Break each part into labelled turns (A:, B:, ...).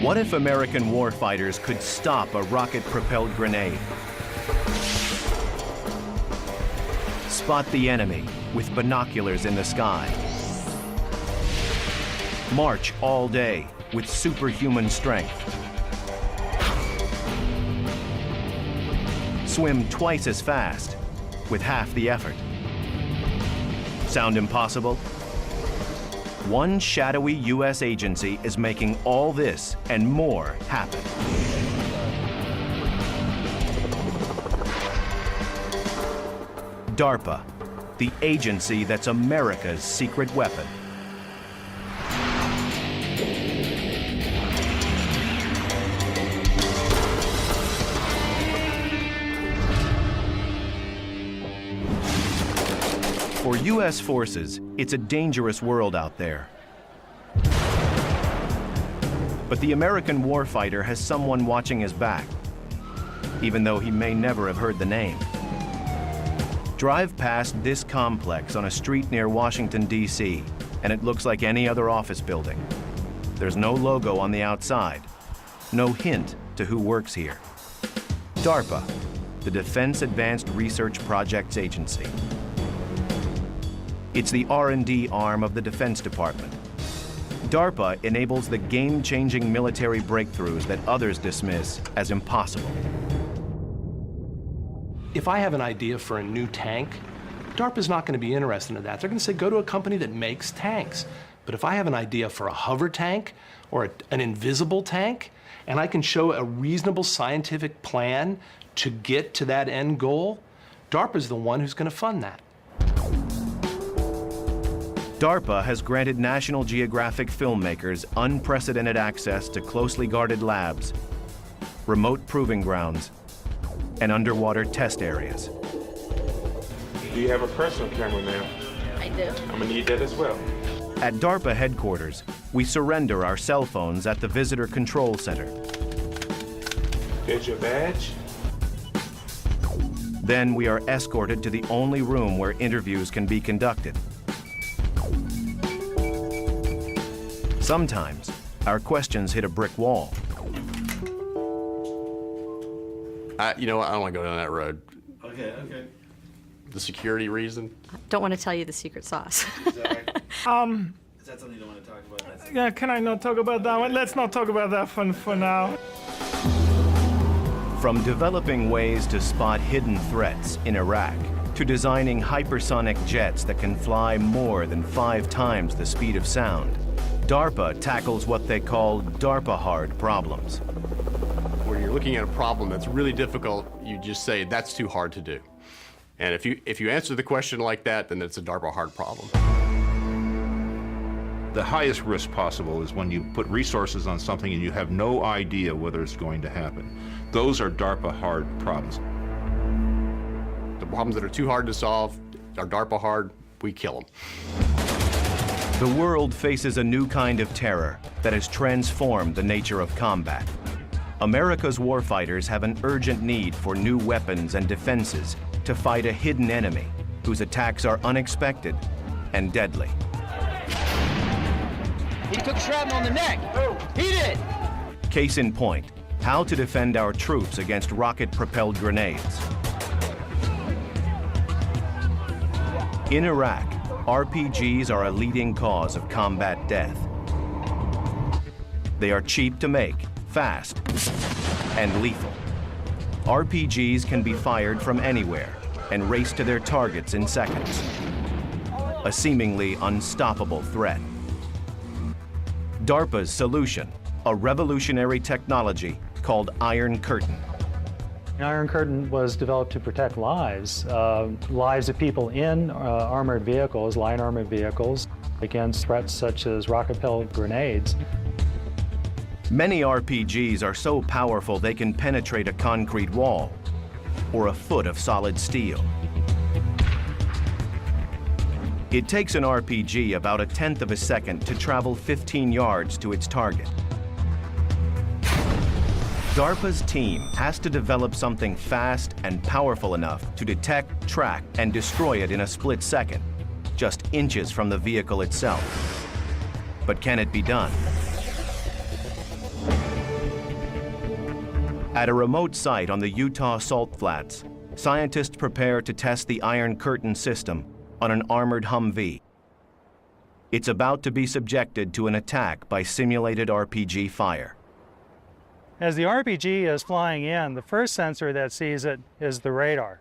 A: What if American warfighters could stop a rocket-propelled grenade? Spot the enemy with binoculars in the sky. March all day with superhuman strength. Swim twice as fast with half the effort. Sound impossible? One shadowy U.S. agency is making all this and more happen. DARPA, the agency that's America's secret weapon. For U.S. forces, it's a dangerous world out there. But the American warfighter has someone watching his back, even though he may never have heard the name. Drive past this complex on a street near Washington, D.C., and it looks like any other office building. There's no logo on the outside, no hint to who works here. DARPA, the Defense Advanced Research Projects Agency. It's the R&D arm of the Defense Department. DARPA enables the game-changing military breakthroughs that others dismiss as impossible.
B: If I have an idea for a new tank, DARPA's not going to be interested in that. They're going to say, go to a company that makes tanks. But if I have an idea for a hover tank or an invisible tank, and I can show a reasonable scientific plan to get to that end goal, DARPA's the one who's going to fund that.
A: DARPA has granted National Geographic filmmakers unprecedented access to closely guarded labs, remote proving grounds, and underwater test areas.
C: Do you have a personal camera now?
D: I do.
C: I'm gonna need that as well.
A: At DARPA headquarters, we surrender our cell phones at the Visitor Control Center.
C: There's your badge.
A: Then we are escorted to the only room where interviews can be conducted. Sometimes, our questions hit a brick wall.
E: You know what, I don't want to go down that road.
F: Okay, okay.
E: The security reason?
D: Don't want to tell you the secret sauce.
F: Is that something you don't want to talk about?
G: Yeah, can I not talk about that one? Let's not talk about that for now.
A: From developing ways to spot hidden threats in Iraq, to designing hypersonic jets that can fly more than 5 times the speed of sound, DARPA tackles what they call DARPA-hard problems.
E: Where you're looking at a problem that's really difficult, you just say, that's too hard to do. And if you answer the question like that, then it's a DARPA-hard problem.
H: The highest risk possible is when you put resources on something and you have no idea whether it's going to happen. Those are DARPA-hard problems.
E: The problems that are too hard to solve are DARPA-hard, we kill them.
A: The world faces a new kind of terror that has transformed the nature of combat. America's warfighters have an urgent need for new weapons and defenses to fight a hidden enemy whose attacks are unexpected and deadly.
I: He took shrapnel on the neck. Oh, he did.
A: Case in point, how to defend our troops against rocket-propelled grenades. In Iraq, RPGs are a leading cause of combat death. They are cheap to make, fast, and lethal. RPGs can be fired from anywhere and race to their targets in seconds. A seemingly unstoppable threat. DARPA's solution, a revolutionary technology called Iron Curtain.
J: Iron Curtain was developed to protect lives of people in armored vehicles, light armored vehicles, against threats such as rocket-propelled grenades.
A: Many RPGs are so powerful they can penetrate a concrete wall or a foot of solid steel. It takes an RPG about 1/10 of a second to travel 15 yards to its target. DARPA's team has to develop something fast and powerful enough to detect, track, and destroy it in a split second, just inches from the vehicle itself. But can it be done? At a remote site on the Utah Salt Flats, scientists prepare to test the Iron Curtain system on an armored Humvee. It's about to be subjected to an attack by simulated RPG fire.
J: As the RPG is flying in, the first sensor that sees it is the radar.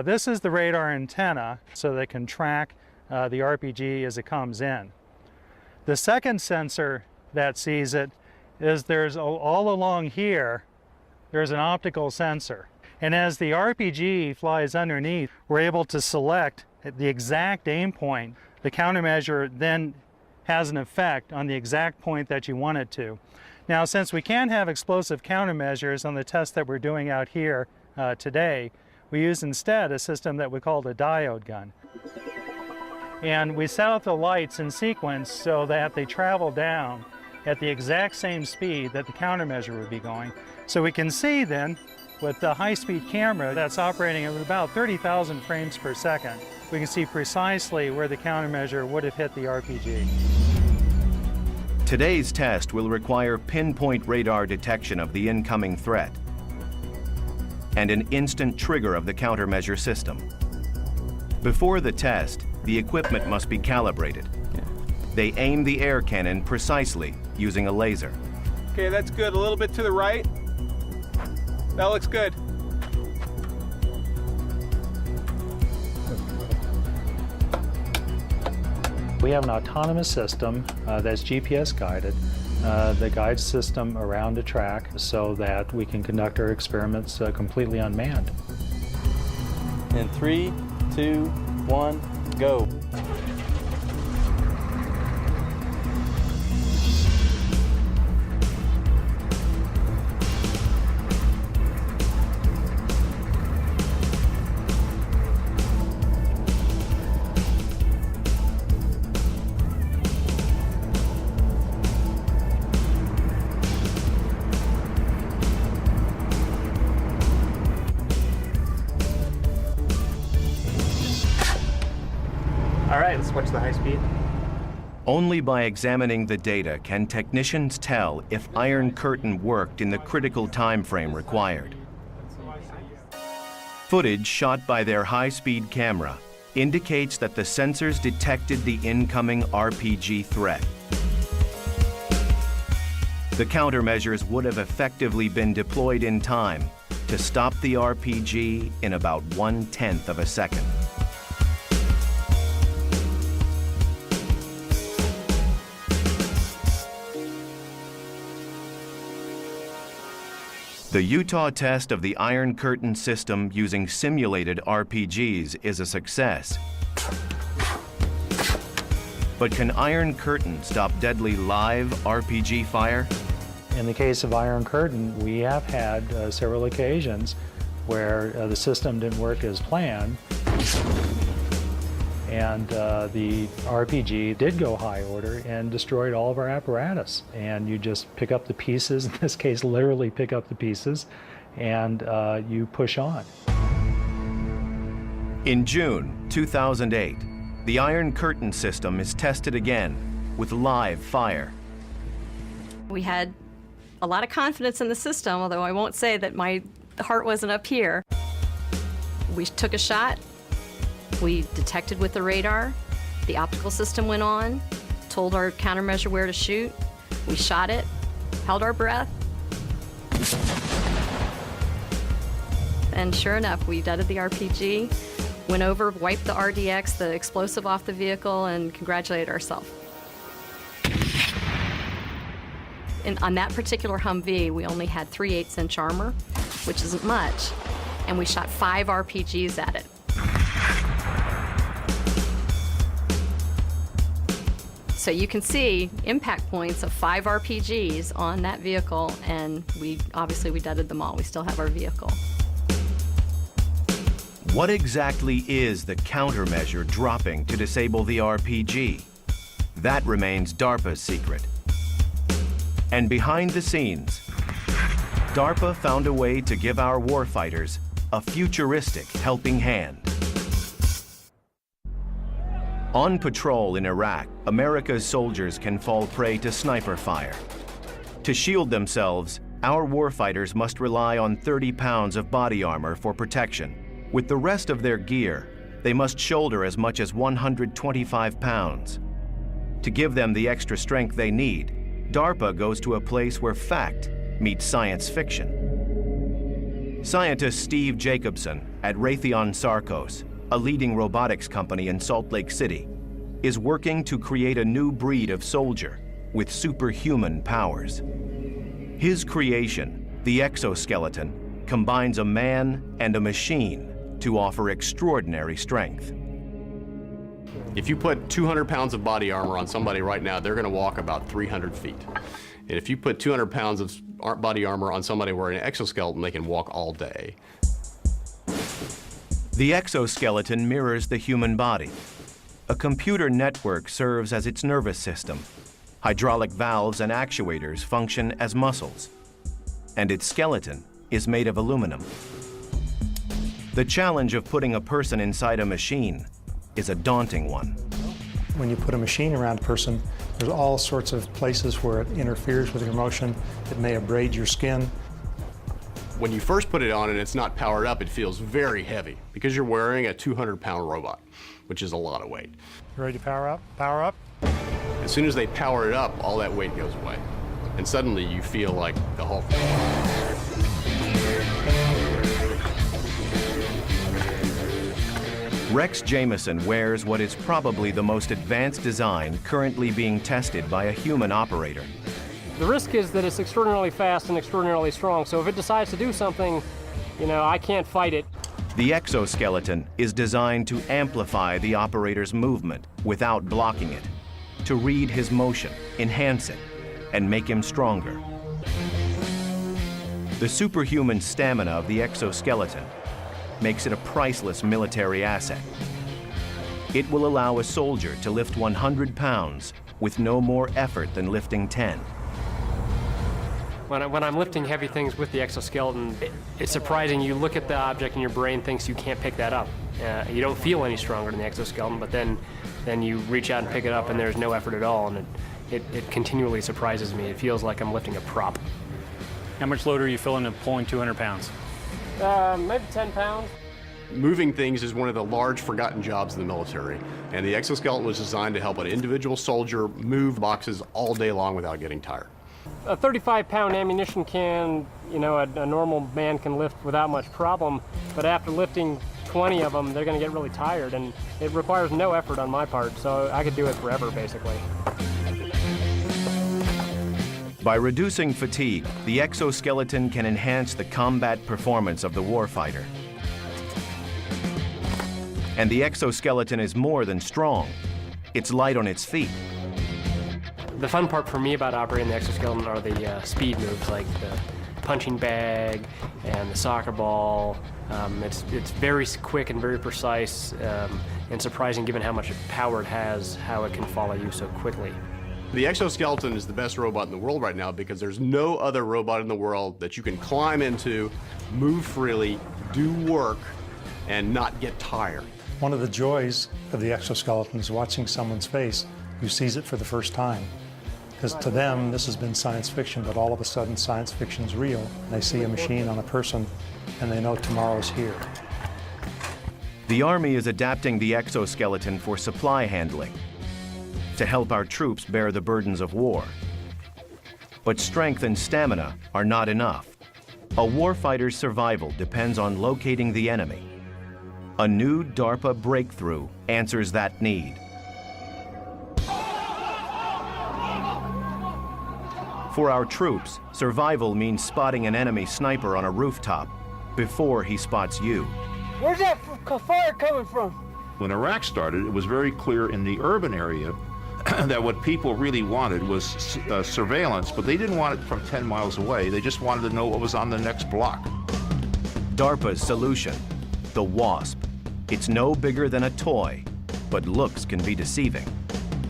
J: This is the radar antenna, so they can track the RPG as it comes in. The second sensor that sees it is all along here, there's an optical sensor. And as the RPG flies underneath, we're able to select the exact aim point. The countermeasure then has an effect on the exact point that you want it to. Now, since we can't have explosive countermeasures on the test that we're doing out here today, we use instead a system that we call a diode gun. And we set up the lights in sequence so that they travel down at the exact same speed that the countermeasure would be going. So we can see then, with the high-speed camera that's operating at about 30,000 frames per second, we can see precisely where the countermeasure would have hit the RPG.
A: Today's test will require pinpoint radar detection of the incoming threat and an instant trigger of the countermeasure system. Before the test, the equipment must be calibrated. They aim the air cannon precisely using a laser.
F: Okay, that's good. A little bit to the right. That looks good.
J: We have an autonomous system that's GPS guided. The guides system around a track so that we can conduct our experiments completely unmanned.
F: In 3, 2, 1, go. All right, let's watch the high speed.
A: Only by examining the data can technicians tell if Iron Curtain worked in the critical time frame required. Footage shot by their high-speed camera indicates that the sensors detected the incoming RPG threat. The countermeasures would have effectively been deployed in time to stop the RPG in about 1/10 of a second. The Utah test of the Iron Curtain system using simulated RPGs is a success. But can Iron Curtain stop deadly live RPG fire?
J: In the case of Iron Curtain, we have had several occasions where the system didn't work as planned, and the RPG did go high order and destroyed all of our apparatus. And you just pick up the pieces, in this case literally pick up the pieces, and you push on.
A: In June 2008, the Iron Curtain system is tested again with live fire.
D: We had a lot of confidence in the system, although I won't say that my heart wasn't up here. We took a shot. We detected with the radar. The optical system went on, told our countermeasure where to shoot. We shot it, held our breath. And sure enough, we deaded the RPG, went over, wiped the RDX, the explosive off the vehicle, and congratulated ourselves. And on that particular Humvee, we only had 3/8" armor, which isn't much, and we shot 5 RPGs at it. So you can see impact points of 5 RPGs on that vehicle, and obviously we deaded them all. We still have our vehicle.
A: What exactly is the countermeasure dropping to disable the RPG? That remains DARPA's secret. And behind the scenes, DARPA found a way to give our warfighters a futuristic helping hand. On patrol in Iraq, America's soldiers can fall prey to sniper fire. To shield themselves, our warfighters must rely on 30 pounds of body armor for protection. With the rest of their gear, they must shoulder as much as 125 pounds. To give them the extra strength they need, DARPA goes to a place where fact meets science fiction. Scientist Steve Jacobson at Raytheon Sarcos, a leading robotics company in Salt Lake City, is working to create a new breed of soldier with superhuman powers. His creation, the exoskeleton, combines a man and a machine to offer extraordinary strength.
E: If you put 200 pounds of body armor on somebody right now, they're going to walk about 300 feet. And if you put 200 pounds of body armor on somebody wearing an exoskeleton, they can walk all day.
A: The exoskeleton mirrors the human body. A computer network serves as its nervous system. Hydraulic valves and actuators function as muscles. And its skeleton is made of aluminum. The challenge of putting a person inside a machine is a daunting one.
J: When you put a machine around a person, there's all sorts of places where it interferes with your motion. It may abrade your skin.
E: When you first put it on and it's not powered up, it feels very heavy because you're wearing a 200-pound robot, which is a lot of weight.
J: You ready to power up? Power up.
E: As soon as they power it up, all that weight goes away. And suddenly you feel like the Hulk.
A: Rex Jameson wears what is probably the most advanced design currently being tested by a human operator.
K: The risk is that it's extraordinarily fast and extraordinarily strong, so if it decides to do something, I can't fight it.
A: The exoskeleton is designed to amplify the operator's movement without blocking it, to read his motion, enhance it, and make him stronger. The superhuman stamina of the exoskeleton makes it a priceless military asset. It will allow a soldier to lift 100 pounds with no more effort than lifting 10.
K: When I'm lifting heavy things with the exoskeleton, it's surprising. You look at the object and your brain thinks you can't pick that up. You don't feel any stronger than the exoskeleton, but then you reach out and pick it up and there's no effort at all, and it continually surprises me. It feels like I'm lifting a prop.
L: How much load are you feeling in pulling 200 pounds?
K: Maybe 10 pounds.
E: Moving things is one of the large forgotten jobs in the military, and the exoskeleton was designed to help an individual soldier move boxes all day long without getting tired.
K: A 35-pound ammunition can, a normal man can lift without much problem, but after lifting 20 of them, they're going to get really tired, and it requires no effort on my part, so I could do it forever, basically.
A: By reducing fatigue, the exoskeleton can enhance the combat performance of the warfighter. And the exoskeleton is more than strong. It's light on its feet.
K: The fun part for me about operating the exoskeleton are the speed moves, like the punching bag and the soccer ball. It's very quick and very precise, and surprising given how much power it has, how it can follow you so quickly.
E: The exoskeleton is the best robot in the world right now because there's no other robot in the world that you can climb into, move freely, do work, and not get tired.
J: One of the joys of the exoskeleton is watching someone's face who sees it for the first time. Because to them, this has been science fiction, but all of a sudden science fiction's real. They see a machine on a person, and they know tomorrow's here.
A: The Army is adapting the exoskeleton for supply handling, to help our troops bear the burdens of war. But strength and stamina are not enough. A warfighter's survival depends on locating the enemy. A new DARPA breakthrough answers that need. For our troops, survival means spotting an enemy sniper on a rooftop before he spots you.
I: Where's that fire coming from?
H: When Iraq started, it was very clear in the urban area that what people really wanted was surveillance, but they didn't want it from 10 miles away. They just wanted to know what was on the next block.
A: DARPA's solution, the WASP. It's no bigger than a toy, but looks can be deceiving.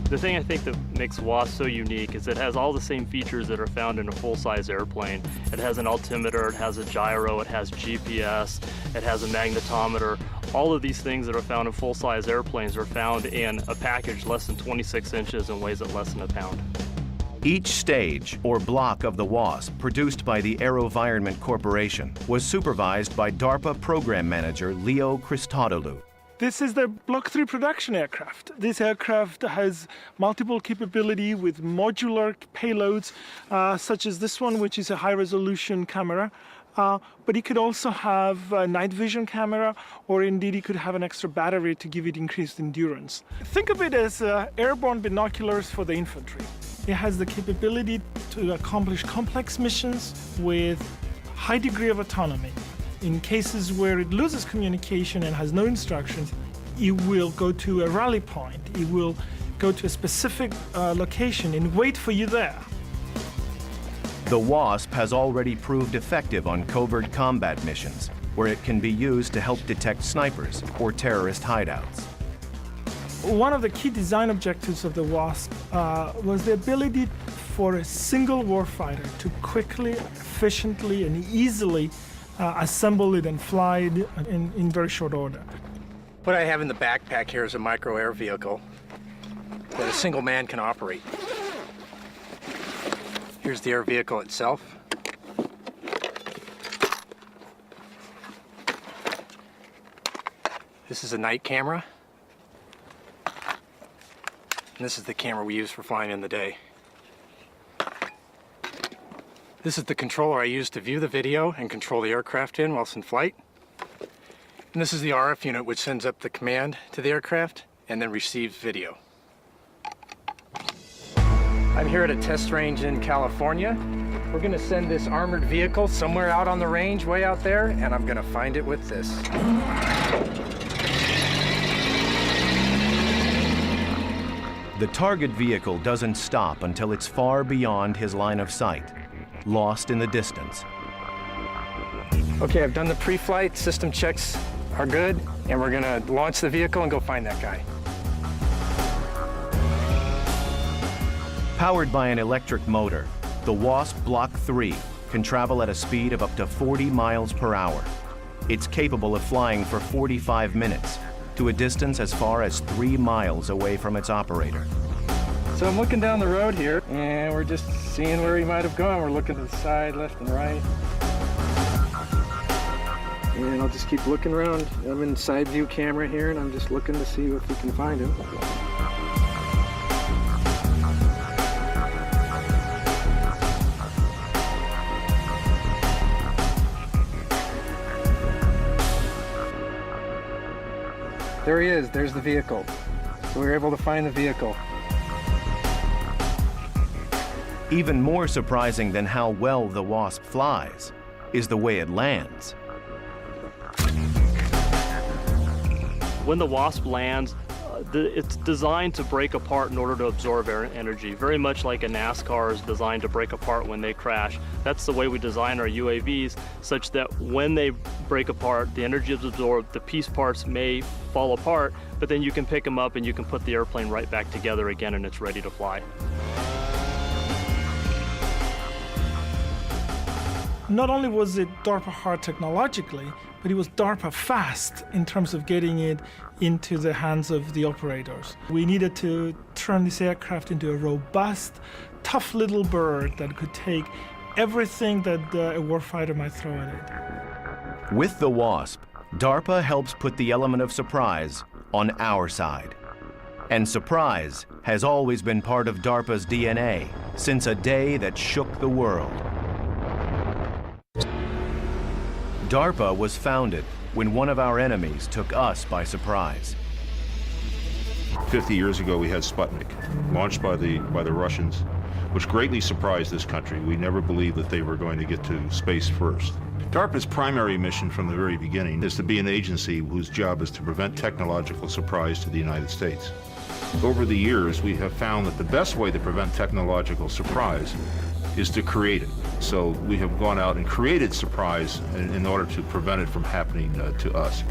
M: The thing I think that makes WASP so unique is it has all the same features that are found in a full-size airplane. It has an altimeter, it has a gyro, it has GPS, it has a magnetometer. All of these things that are found in full-size airplanes are found in a package less than 26 inches and weighs at less than a pound.
A: Each stage or block of the WASP produced by the AeroVironment Corporation was supervised by DARPA program manager Leo Christodoulou.
G: This is the Block 3 production aircraft. This aircraft has multiple capability with modular payloads, such as this one, which is a high-resolution camera. But it could also have a night vision camera, or indeed it could have an extra battery to give it increased endurance. Think of it as airborne binoculars for the infantry. It has the capability to accomplish complex missions with high degree of autonomy. In cases where it loses communication and has no instructions, it will go to a rally point. It will go to a specific location and wait for you there.
A: The WASP has already proved effective on covert combat missions, where it can be used to help detect snipers or terrorist hideouts.
G: One of the key design objectives of the WASP was the ability for a single warfighter to quickly, efficiently, and easily assemble it and fly it in very short order.
N: What I have in the backpack here is a micro air vehicle that a single man can operate. Here's the air vehicle itself. This is a night camera. And this is the camera we use for flying in the day. This is the controller I use to view the video and control the aircraft in whilst in flight. And this is the RF unit which sends up the command to the aircraft and then receives video. I'm here at a test range in California. We're gonna send this armored vehicle somewhere out on the range, way out there, and I'm gonna find it with this.
A: The target vehicle doesn't stop until it's far beyond his line of sight, lost in the distance.
N: Okay, I've done the pre-flight, system checks are good, and we're gonna launch the vehicle and go find that guy.
A: Powered by an electric motor, the WASP Block 3 can travel at a speed of up to 40 miles per hour. It's capable of flying for 45 minutes, to a distance as far as 3 miles away from its operator.
N: So I'm looking down the road here, and we're just seeing where he might have gone. We're looking to the side, left and right. And I'll just keep looking around. I'm in side view camera here, and I'm just looking to see if we can find him. There he is, there's the vehicle. So we were able to find the vehicle.
A: Even more surprising than how well the WASP flies is the way it lands.
M: When the WASP lands, it's designed to break apart in order to absorb air energy, very much like a NASCAR is designed to break apart when they crash. That's the way we design our UAVs, such that when they break apart, the energy is absorbed, the piece parts may fall apart, but then you can pick them up and you can put the airplane right back together again and it's ready to fly.
G: Not only was it DARPA hard technologically, but it was DARPA fast in terms of getting it into the hands of the operators. We needed to turn this aircraft into a robust, tough little bird that could take everything that a warfighter might throw at it.
A: With the WASP, DARPA helps put the element of surprise on our side. And surprise has always been part of DARPA's DNA since a day that shook the world. DARPA was founded when one of our enemies took us by surprise.
H: 50 years ago, we had Sputnik, launched by the Russians, which greatly surprised this country. We never believed that they were going to get to space first. DARPA's primary mission from the very beginning is to be an agency whose job is to prevent technological surprise to the United States. Over the years, we have found that the best way to prevent technological surprise is to create it. So we have gone out and created surprise in order to prevent it from happening to us.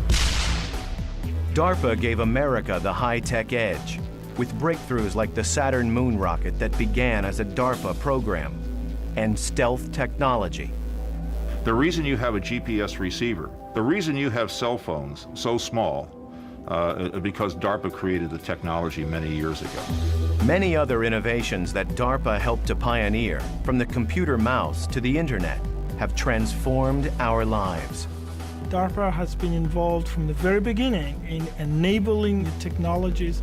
A: DARPA gave America the high-tech edge, with breakthroughs like the Saturn moon rocket that began as a DARPA program, and stealth technology.
H: The reason you have a GPS receiver, the reason you have cell phones so small, because DARPA created the technology many years ago.
A: Many other innovations that DARPA helped to pioneer, from the computer mouse to the internet, have transformed our lives.
G: DARPA has been involved from the very beginning in enabling the technologies.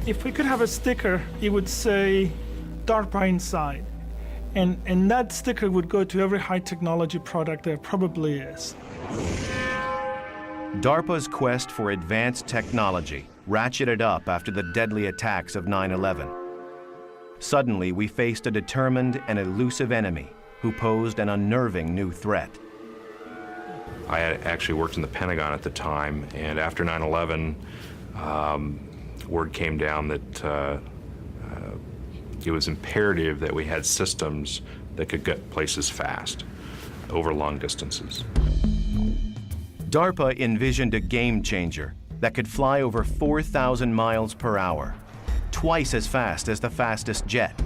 G: If we could have a sticker, it would say DARPA inside. And that sticker would go to every high technology product there probably is.
A: DARPA's quest for advanced technology ratcheted up after the deadly attacks of 9/11. Suddenly, we faced a determined and elusive enemy who posed an unnerving new threat.
O: I had actually worked in the Pentagon at the time, and after 9/11, word came down that it was imperative that we had systems that could get places fast, over long distances.
A: DARPA envisioned a game changer that could fly over 4,000 miles per hour, twice as fast as the fastest jet.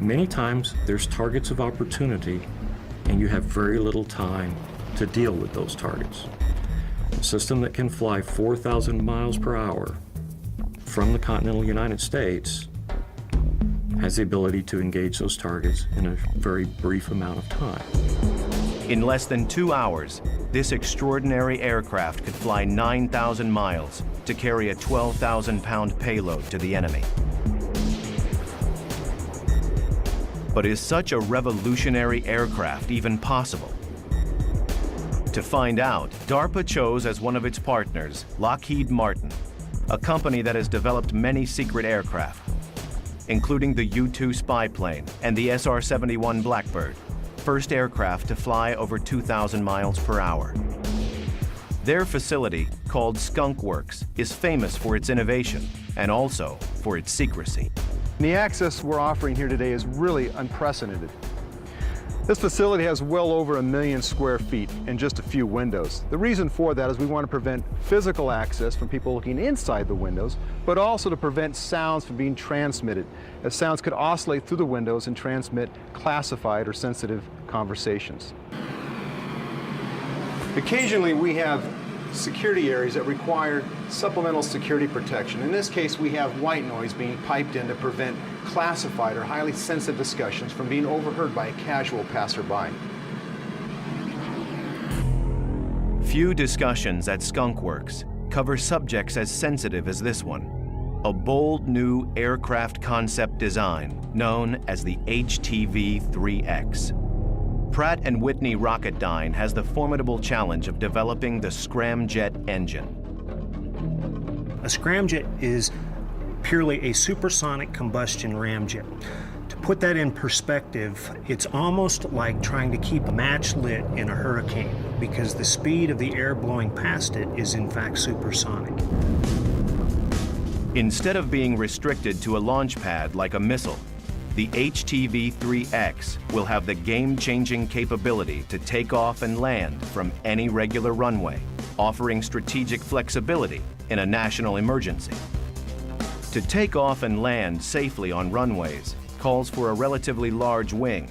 P: Many times there's targets of opportunity and you have very little time to deal with those targets. A system that can fly 4,000 miles per hour from the continental United States has the ability to engage those targets in a very brief amount of time.
A: In less than 2 hours, this extraordinary aircraft could fly 9,000 miles to carry a 12,000-pound payload to the enemy. But is such a revolutionary aircraft even possible? To find out, DARPA chose as one of its partners Lockheed Martin, a company that has developed many secret aircraft, including the U-2 spy plane and the SR-71 Blackbird, first aircraft to fly over 2,000 miles per hour. Their facility, called Skunk Works, is famous for its innovation and also for its secrecy.
F: The access we're offering here today is really unprecedented. This facility has well over 1 million square feet and just a few windows. The reason for that is we want to prevent physical access from people looking inside the windows, but also to prevent sounds from being transmitted, as sounds could oscillate through the windows and transmit classified or sensitive conversations. Occasionally we have security areas that require supplemental security protection. In this case, we have white noise being piped in to prevent classified or highly sensitive discussions from being overheard by a casual passerby.
A: Few discussions at Skunk Works cover subjects as sensitive as this one, a bold new aircraft concept design known as the HTV-3X. Pratt & Whitney Rocketdyne has the formidable challenge of developing the scramjet engine.
Q: A scramjet is purely a supersonic combustion ramjet. To put that in perspective, it's almost like trying to keep a match lit in a hurricane, because the speed of the air blowing past it is in fact supersonic.
A: Instead of being restricted to a launch pad like a missile, the HTV-3X will have the game-changing capability to take off and land from any regular runway, offering strategic flexibility in a national emergency. To take off and land safely on runways calls for a relatively large wing,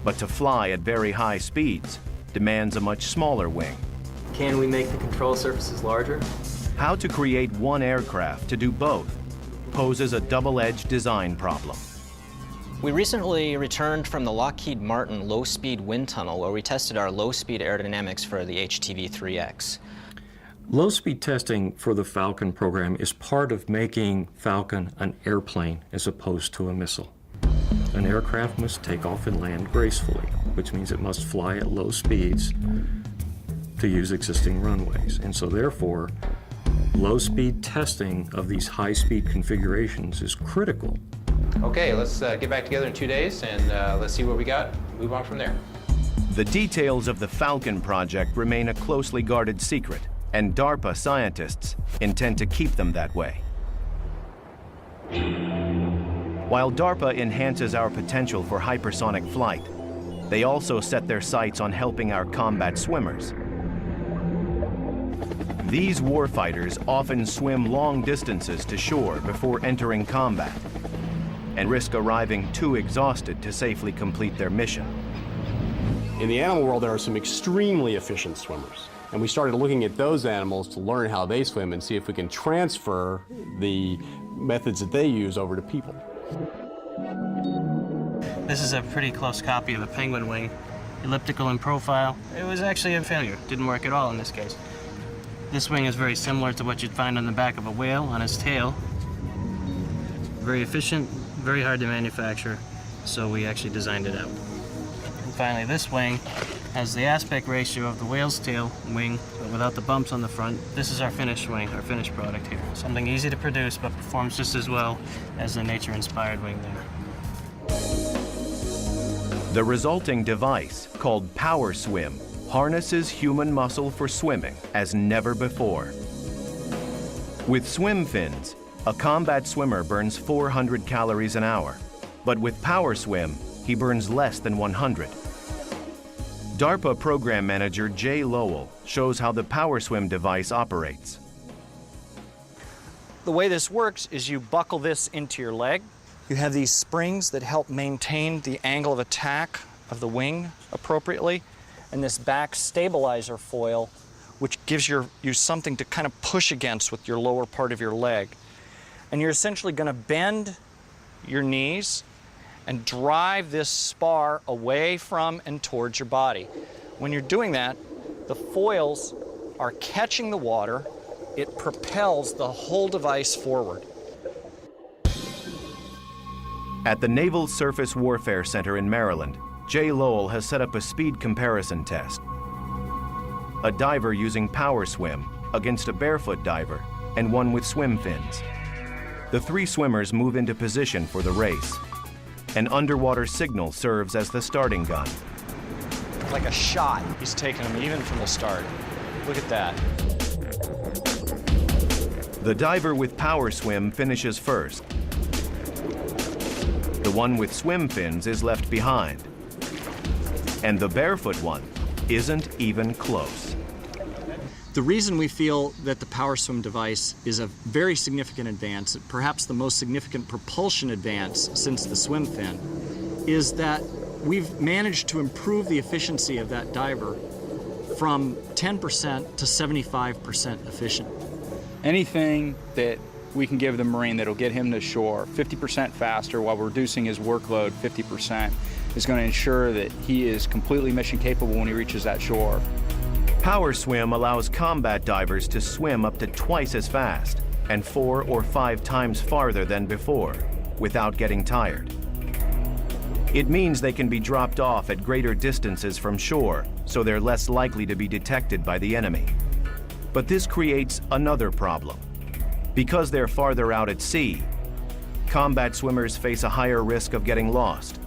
A: but to fly at very high speeds demands a much smaller wing.
R: Can we make the control surfaces larger?
A: How to create one aircraft to do both poses a double-edged design problem.
R: We recently returned from the Lockheed Martin low-speed wind tunnel where we tested our low-speed aerodynamics for the HTV-3X.
P: Low-speed testing for the Falcon program is part of making Falcon an airplane as opposed to a missile. An aircraft must take off and land gracefully, which means it must fly at low speeds to use existing runways. And so therefore, low-speed testing of these high-speed configurations is critical.
S: Okay, let's get back together in 2 days and let's see what we got, move on from there.
A: The details of the Falcon project remain a closely guarded secret, and DARPA scientists intend to keep them that way. While DARPA enhances our potential for hypersonic flight, they also set their sights on helping our combat swimmers. These warfighters often swim long distances to shore before entering combat and risk arriving too exhausted to safely complete their mission.
B: In the animal world, there are some extremely efficient swimmers.
E: And we started looking at those animals to learn how they swim and see if we can transfer the methods that they use over to people.
R: This is a pretty close copy of a penguin wing, elliptical in profile. It was actually a failure. Didn't work at all in this case. This wing is very similar to what you'd find on the back of a whale on its tail. Very efficient, very hard to manufacture, so we actually designed it out. And finally, this wing has the aspect ratio of the whale's tail wing, but without the bumps on the front. This is our finished wing, our finished product here. Something easy to produce, but performs just as well as the nature-inspired wing there.
A: The resulting device, called Power Swim, harnesses human muscle for swimming as never before. With swim fins, a combat swimmer burns 400 calories an hour, but with Power Swim, he burns less than 100. DARPA program manager Jay Lowell shows how the Power Swim device operates.
T: The way this works is you buckle this into your leg. You have these springs that help maintain the angle of attack of the wing appropriately, and this back stabilizer foil, which gives you something to kind of push against with your lower part of your leg. And you're essentially going to bend your knees and drive this spar away from and towards your body. When you're doing that, the foils are catching the water. It propels the whole device forward.
A: At the Naval Surface Warfare Center in Maryland, Jay Lowell has set up a speed comparison test. A diver using Power Swim against a barefoot diver and one with swim fins. The three swimmers move into position for the race. An underwater signal serves as the starting gun.
T: Like a shot, he's taking them even from the start. Look at that.
A: The diver with Power Swim finishes first. The one with swim fins is left behind. And the barefoot one isn't even close.
T: The reason we feel that the Power Swim device is a very significant advance, perhaps the most significant propulsion advance since the swim fin, is that we've managed to improve the efficiency of that diver from 10% to 75% efficient.
U: Anything that we can give the Marine that'll get him to shore 50% faster while reducing his workload 50% is going to ensure that he is completely mission capable when he reaches that shore.
A: Power Swim allows combat divers to swim up to twice as fast and 4 or 5 times farther than before without getting tired. It means they can be dropped off at greater distances from shore, so they're less likely to be detected by the enemy. But this creates another problem. Because they're farther out at sea, combat swimmers face a higher risk of getting lost,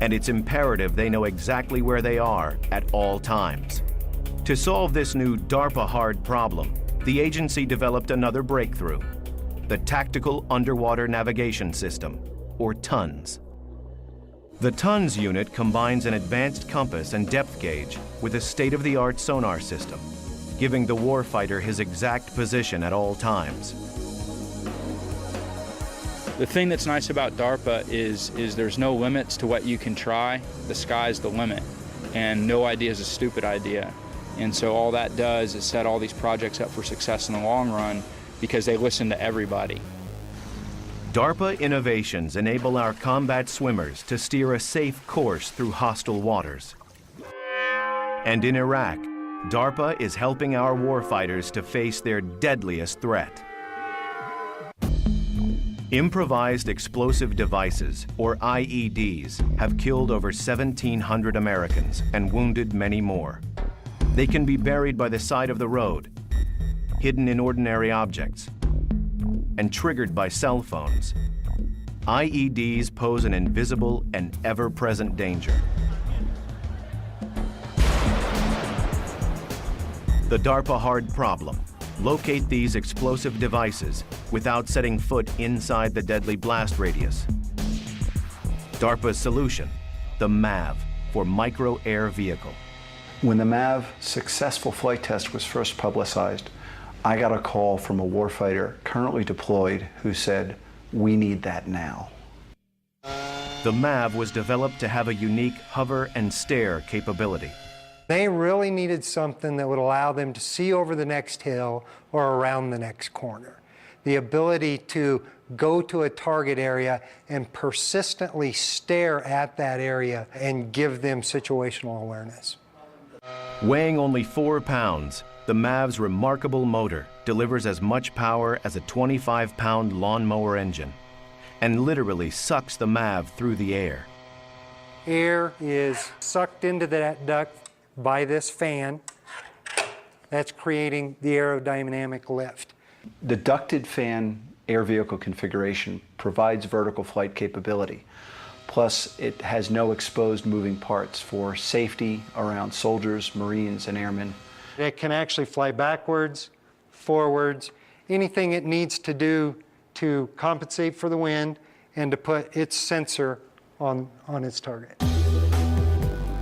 A: and it's imperative they know exactly where they are at all times. To solve this new DARPA hard problem, the agency developed another breakthrough, the Tactical Underwater Navigation System, or TUNS. The TUNS unit combines an advanced compass and depth gauge with a state-of-the-art sonar system, giving the warfighter his exact position at all times.
U: The thing that's nice about DARPA is there's no limits to what you can try. The sky's the limit, and no idea is a stupid idea. And so all that does is set all these projects up for success in the long run because they listen to everybody.
A: DARPA innovations enable our combat swimmers to steer a safe course through hostile waters. And in Iraq, DARPA is helping our warfighters to face their deadliest threat. Improvised explosive devices, or IEDs, have killed over 1,700 Americans and wounded many more. They can be buried by the side of the road, hidden in ordinary objects, and triggered by cell phones. IEDs pose an invisible and ever-present danger. The DARPA hard problem: locate these explosive devices without setting foot inside the deadly blast radius. DARPA's solution: the MAV, for Micro Air Vehicle.
V: When the MAV successful flight test was first publicized, I got a call from a warfighter currently deployed who said, "We need that now."
A: The MAV was developed to have a unique hover and stare capability.
C: They really needed something that would allow them to see over the next hill or around the next corner. The ability to go to a target area and persistently stare at that area and give them situational awareness.
A: Weighing only 4 pounds, the MAV's remarkable motor delivers as much power as a 25-pound lawnmower engine and literally sucks the MAV through the air.
C: Air is sucked into that duct by this fan. That's creating the aerodynamic lift.
V: The ducted fan air vehicle configuration provides vertical flight capability. Plus, it has no exposed moving parts for safety around soldiers, Marines, and airmen.
C: It can actually fly backwards, forwards, anything it needs to do to compensate for the wind and to put its sensor on its target.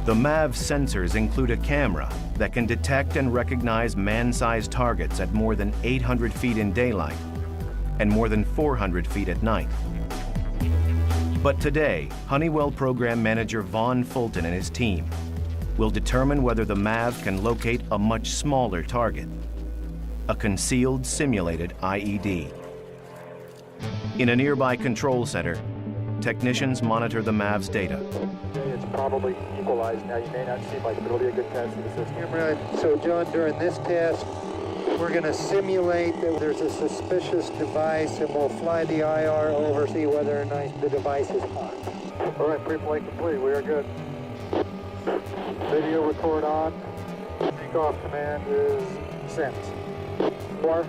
A: The MAV's sensors include a camera that can detect and recognize man-sized targets at more than 800 feet in daylight and more than 400 feet at night. But today, Honeywell Program Manager Vaughn Fulton and his team will determine whether the MAV can locate a much smaller target, a concealed simulated IED. In a nearby control center, technicians monitor the MAV's data.
D: It's probably equalized now. You may not seem like it, but it'll be a good test of the system.
C: So John, during this test, we're going to simulate that there's a suspicious device and we'll fly the IR over, see whether or not the device is hot.
D: All right, pre-flight complete. We are good. Video record on. Takeoff command is sent. 4,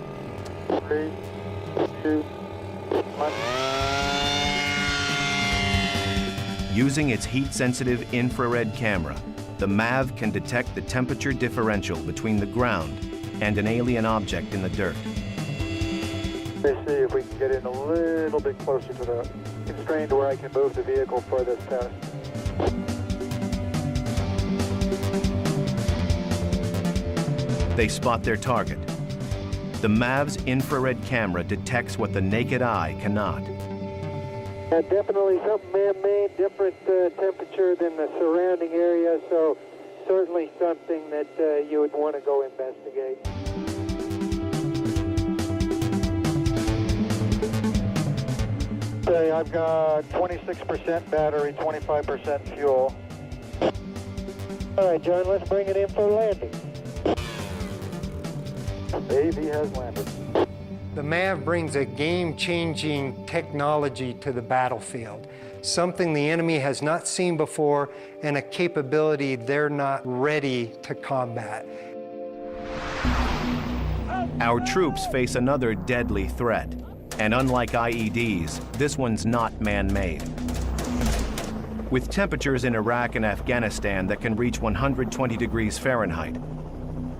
D: 3, 2, 1.
A: Using its heat-sensitive infrared camera, the MAV can detect the temperature differential between the ground and an alien object in the dirt.
D: Let's see if we can get in a little bit closer to the constraint to where I can move the vehicle for this test.
A: They spot their target. The MAV's infrared camera detects what the naked eye cannot.
C: Definitely something man-made, different temperature than the surrounding area, so certainly something that you would want to go investigate.
D: Okay, I've got 26% battery, 25% fuel.
C: All right, John, let's bring it in for landing.
D: The AV has landed.
C: The MAV brings a game-changing technology to the battlefield, something the enemy has not seen before and a capability they're not ready to combat.
A: Our troops face another deadly threat, and unlike IEDs, this one's not man-made. With temperatures in Iraq and Afghanistan that can reach 120 degrees Fahrenheit,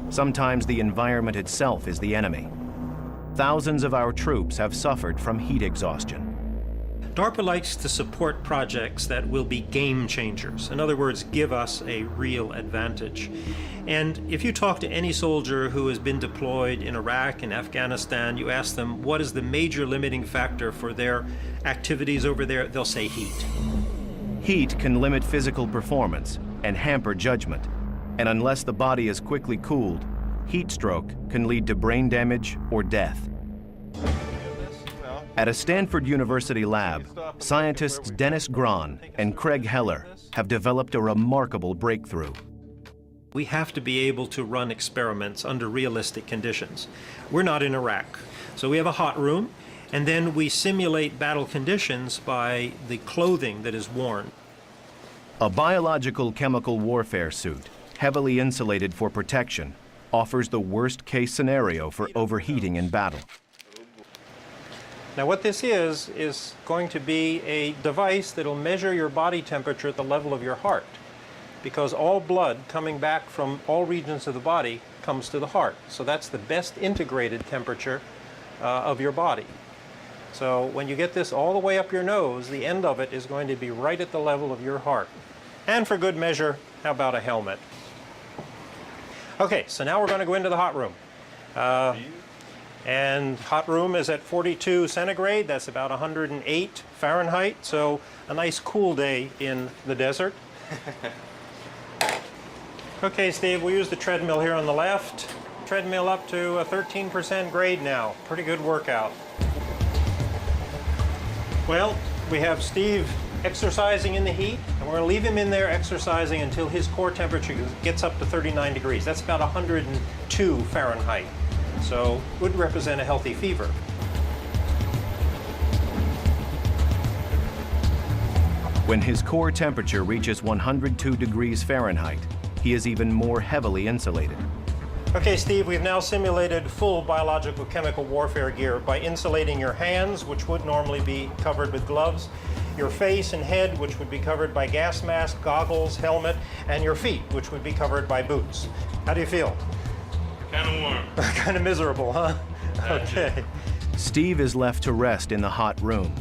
A: sometimes the environment itself is the enemy. Thousands of our troops have suffered from heat exhaustion.
W: DARPA likes to support projects that will be game changers. In other words, give us a real advantage. And if you talk to any soldier who has been deployed in Iraq and Afghanistan, you ask them what is the major limiting factor for their activities over there, they'll say heat.
A: Heat can limit physical performance and hamper judgment. And unless the body is quickly cooled, heat stroke can lead to brain damage or death. At a Stanford University lab, scientists Dennis Grahn and Craig Heller have developed a remarkable breakthrough.
W: We have to be able to run experiments under realistic conditions. We're not in Iraq, so we have a hot room, and then we simulate battle conditions by the clothing that is worn.
A: A biological chemical warfare suit, heavily insulated for protection, offers the worst-case scenario for overheating in battle.
W: Now what this is going to be a device that will measure your body temperature at the level of your heart, because all blood coming back from all regions of the body comes to the heart. So that's the best integrated temperature of your body. So when you get this all the way up your nose, the end of it is going to be right at the level of your heart. And for good measure, how about a helmet? Okay, so now we're going to go into the hot room. And hot room is at 42 centigrade, that's about 108 Fahrenheit, so a nice cool day in the desert. Okay, Steve, we'll use the treadmill here on the left. Treadmill up to a 13% grade now. Pretty good workout. Well, we have Steve exercising in the heat, and we're going to leave him in there exercising until his core temperature gets up to 39 degrees. That's about 102 Fahrenheit. So would represent a healthy fever.
A: When his core temperature reaches 102 degrees Fahrenheit, he is even more heavily insulated.
W: Okay, Steve, we've now simulated full biological chemical warfare gear by insulating your hands, which would normally be covered with gloves, your face and head, which would be covered by gas mask, goggles, helmet, and your feet, which would be covered by boots. How do you feel?
J: Kind of warm.
W: Kind of miserable, huh? Okay.
A: Steve is left to rest in the hot room,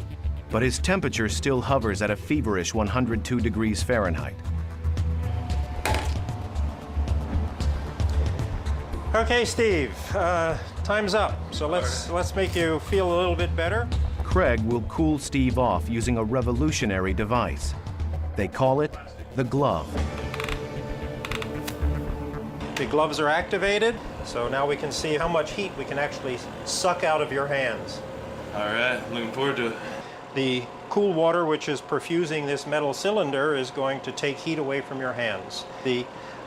A: but his temperature still hovers at a feverish 102 degrees Fahrenheit.
W: Okay, Steve, time's up. So let's make you feel a little bit better.
A: Craig will cool Steve off using a revolutionary device. They call it the glove.
W: The gloves are activated, so now we can see how much heat we can actually suck out of your hands.
J: All right, looking forward to it.
W: The cool water, which is perfusing this metal cylinder, is going to take heat away from your hands. The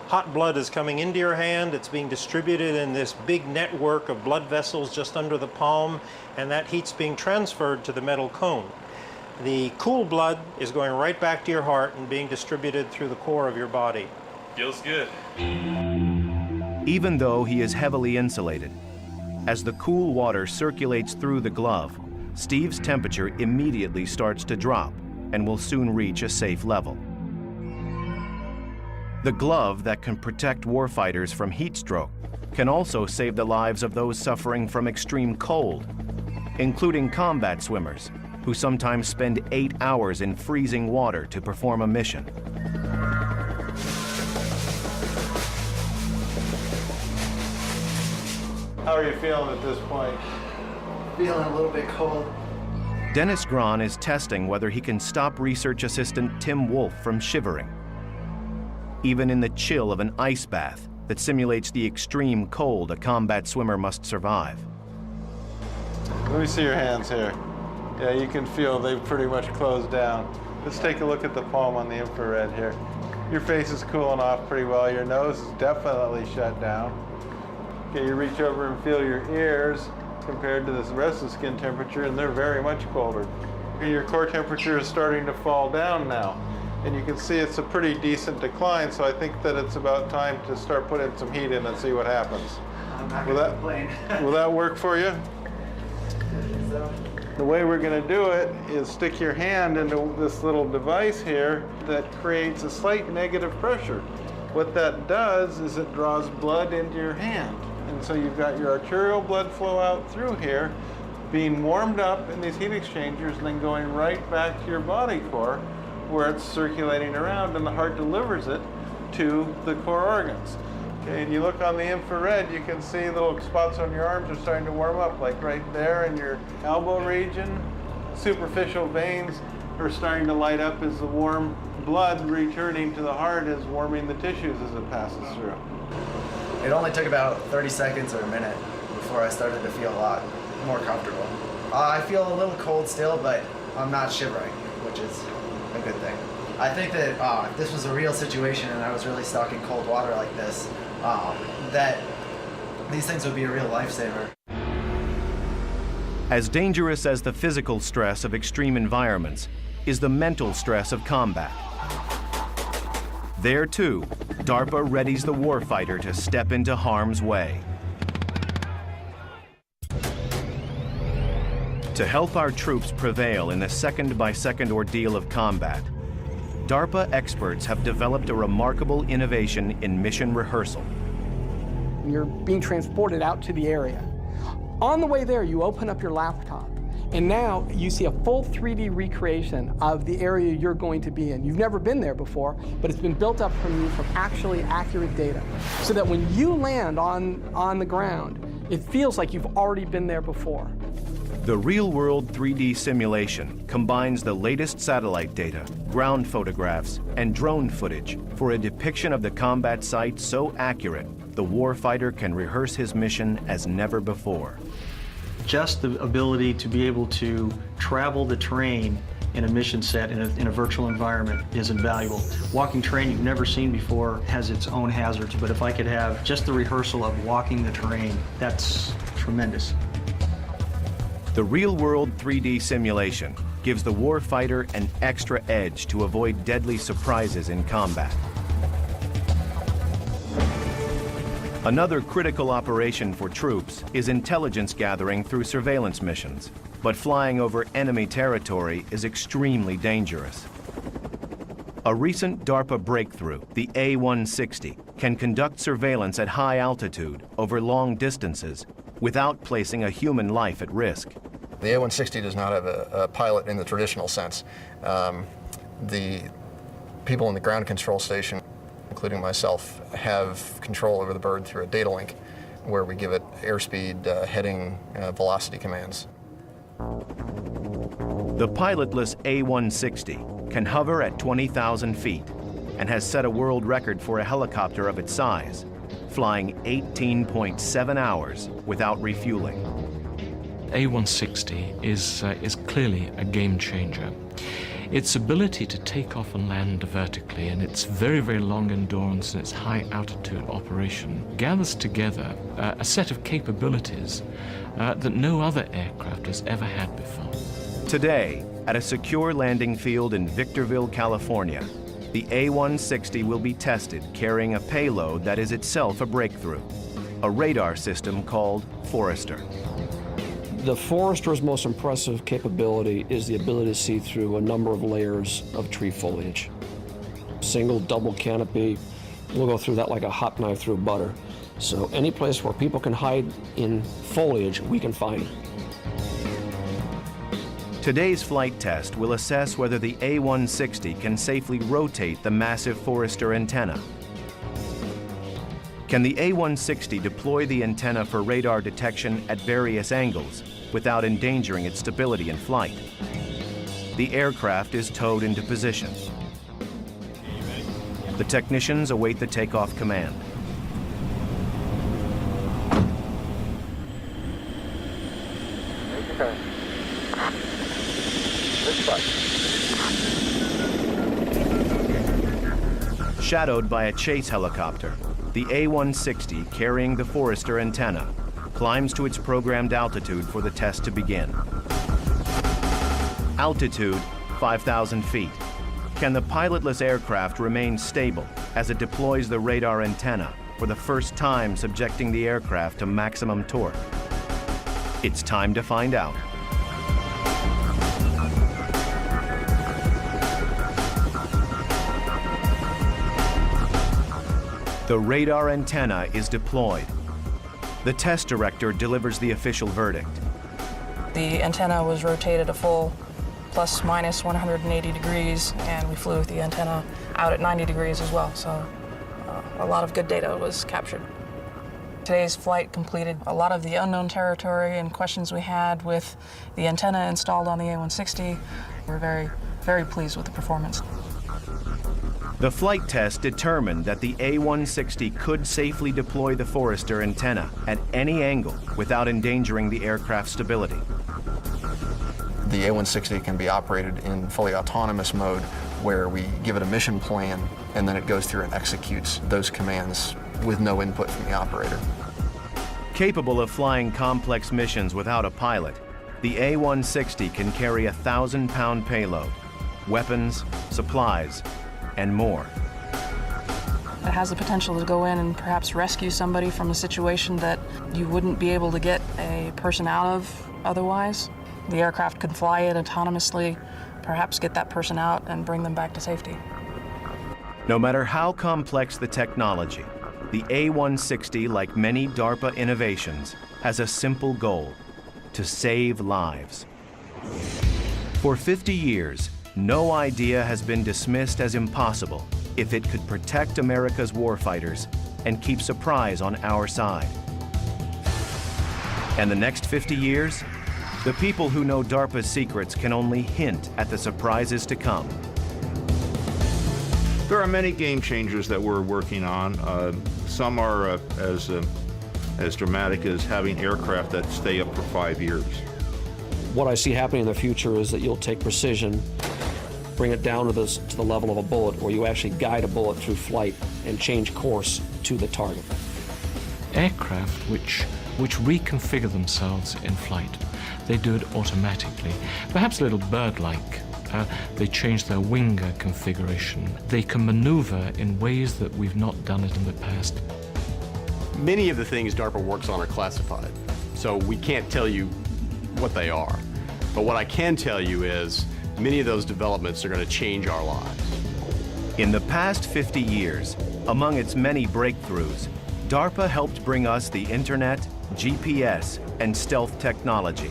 W: hot blood is coming into your hand. It's being distributed in this big network of blood vessels just under the palm, and that heat's being transferred to the metal cone. The cool blood is going right back to your heart and being distributed through the core of your body.
J: Feels good.
A: Even though he is heavily insulated, as the cool water circulates through the glove, Steve's temperature immediately starts to drop and will soon reach a safe level. The glove that can protect warfighters from heat stroke can also save the lives of those suffering from extreme cold, including combat swimmers, who sometimes spend 8 hours in freezing water to perform a mission.
K: How are you feeling at this point?
L: Feeling a little bit cold.
A: Dennis Grahn is testing whether he can stop research assistant Tim Wolf from shivering, even in the chill of an ice bath that simulates the extreme cold a combat swimmer must survive.
K: Let me see your hands here. Yeah, you can feel they've pretty much closed down. Let's take a look at the palm on the infrared here. Your face is cooling off pretty well. Your nose is definitely shut down. Okay, you reach over and feel your ears compared to the rest of the skin temperature, and they're very much colder. Your core temperature is starting to fall down now. And you can see it's a pretty decent decline, so I think that it's about time to start putting some heat in and see what happens.
L: I'm not going to complain.
K: Will that work for you?
L: So.
K: The way we're going to do it is stick your hand into this little device here that creates a slight negative pressure. What that does is it draws blood into your hand. And so you've got your arterial blood flow out through here, being warmed up in these heat exchangers, and then going right back to your body core, where it's circulating around, and the heart delivers it to the core organs. Okay, and you look on the infrared, you can see little spots on your arms are starting to warm up, like right there in your elbow region. Superficial veins are starting to light up as the warm blood returning to the heart is warming the tissues as it passes through.
L: It only took about 30 seconds or a minute before I started to feel a lot more comfortable. I feel a little cold still, but I'm not shivering, which is a good thing. I think that if this was a real situation and I was really stuck in cold water like this, that these things would be a real lifesaver.
A: As dangerous as the physical stress of extreme environments is the mental stress of combat. There too, DARPA readies the warfighter to step into harm's way. To help our troops prevail in the second-by-second ordeal of combat, DARPA experts have developed a remarkable innovation in mission rehearsal.
X: You're being transported out to the area. On the way there, you open up your laptop, and now you see a full 3D recreation of the area you're going to be in. You've never been there before, but it's been built up from you from actually accurate data, so that when you land on the ground, it feels like you've already been there before.
A: The real-world 3D simulation combines the latest satellite data, ground photographs, and drone footage for a depiction of the combat site so accurate, the warfighter can rehearse his mission as never before.
T: Just the ability to be able to travel the terrain in a mission set in a virtual environment is invaluable. Walking terrain you've never seen before has its own hazards, but if I could have just the rehearsal of walking the terrain, that's tremendous.
A: The real-world 3D simulation gives the warfighter an extra edge to avoid deadly surprises in combat. Another critical operation for troops is intelligence gathering through surveillance missions, but flying over enemy territory is extremely dangerous. A recent DARPA breakthrough, the A-160, can conduct surveillance at high altitude over long distances without placing a human life at risk.
H: The A-160 does not have a pilot in the traditional sense. The people in the ground control station, including myself, have control over the bird through a data link where we give it airspeed, heading, velocity commands.
A: The pilotless A-160 can hover at 20,000 feet and has set a world record for a helicopter of its size, flying 18.7 hours without refueling.
P: A-160 is clearly a game changer. Its ability to take off and land vertically and its very, very long endurance and its high altitude operation gathers together a set of capabilities that no other aircraft has ever had before.
A: Today, at a secure landing field in Victorville, California, the A-160 will be tested carrying a payload that is itself a breakthrough, a radar system called Forester.
I: The Forester's most impressive capability is the ability to see through a number of layers of tree foliage. Single, double canopy, we'll go through that like a hot knife through butter. So any place where people can hide in foliage, we can find.
A: Today's flight test will assess whether the A-160 can safely rotate the massive Forester antenna. Can the A-160 deploy the antenna for radar detection at various angles without endangering its stability in flight? The aircraft is towed into position. The technicians await the takeoff command.
D: Okay. This button.
A: Shadowed by a chase helicopter, the A-160, carrying the Forester antenna, climbs to its programmed altitude for the test to begin. Altitude, 5,000 feet. Can the pilotless aircraft remain stable as it deploys the radar antenna for the first time, subjecting the aircraft to maximum torque? It's time to find out. The radar antenna is deployed. The test director delivers the official verdict.
M: The antenna was rotated a full plus minus 180 degrees, and we flew with the antenna out at 90 degrees as well, so a lot of good data was captured. Today's flight completed a lot of the unknown territory and questions we had with the antenna installed on the A-160. We're very, very pleased with the performance.
A: The flight test determined that the A-160 could safely deploy the Forester antenna at any angle without endangering the aircraft's stability.
H: The A-160 can be operated in fully autonomous mode where we give it a mission plan and then it goes through and executes those commands with no input from the operator.
A: Capable of flying complex missions without a pilot, the A-160 can carry a 1,000-pound payload, weapons, supplies, and more.
M: It has the potential to go in and perhaps rescue somebody from a situation that you wouldn't be able to get a person out of otherwise. The aircraft could fly it autonomously, perhaps get that person out and bring them back to safety.
A: No matter how complex the technology, the A-160, like many DARPA innovations, has a simple goal: to save lives. For 50 years, no idea has been dismissed as impossible if it could protect America's warfighters and keep surprise on our side. And the next 50 years, The people who know DARPA's secrets can only hint at the surprises to come.
F: There are many game changers that we're working on. Some are as dramatic as having aircraft that stay up for 5 years.
I: What I see happening in the future is that you'll take precision, bring it down to the level of a bullet, or you actually guide a bullet through flight and change course to the target.
P: Aircraft which reconfigure themselves in flight. They do it automatically, perhaps a little bird-like. They change their wing configuration. They can maneuver in ways that we've not done it in the past.
E: Many of the things DARPA works on are classified, so we can't tell you what they are. But what I can tell you is many of those developments are going to change our lives.
A: In the past 50 years, among its many breakthroughs, DARPA helped bring us the internet, GPS, and stealth technology.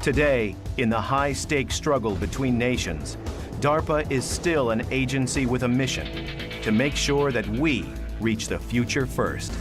A: Today, in the high-stakes struggle between nations, DARPA is still an agency with a mission to make sure that we reach the future first.